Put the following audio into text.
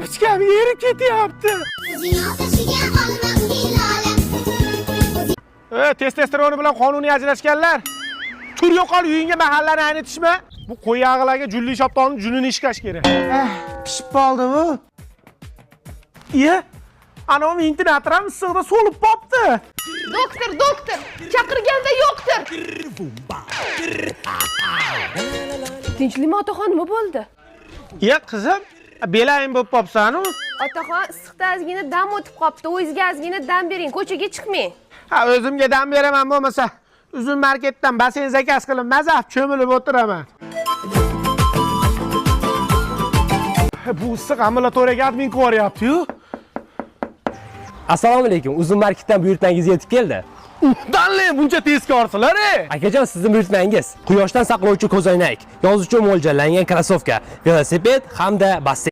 Kapichkam erib ketyapti. Testosteroni bilan qonuniy ajrashganlar. Tur yo'qol uyingga mahallani aynitishma. Bu qo'y yog'ilarga julli shoptonni junini ishqash kerak. Pishib qoldi bu. Iya, ana u ventilatordan issiqda so'lib qopti. Doktor, chaqirganda yo'qdir. Tinchlikmi otaxon, nima bo'ldi? Iya qizim, belayim bo'lib qopsan-ku. Otaxon, issiqda ozgina dam o'tib qopti. O'zingizga ozgina dam bering, ko'chaga chiqmang. Ha, o'zimga dam beraman bo'lmasa, uzun marketdan basen zakaz qilib mazaf cho'milib o'tiraman. Bu issiq ambulatoriyaga admin ko'ryapti-yu. Assalomu alaykum. Uzun marketdan buyurtmangiz yetib keldi. Danle buncha tezkorsilar, Akajon, sizning buyurtmangiz: quyoshdan saqlovchi ko'zoynak, yozuvchi mo'ljallangan krossovka, velosiped hamda basseyn.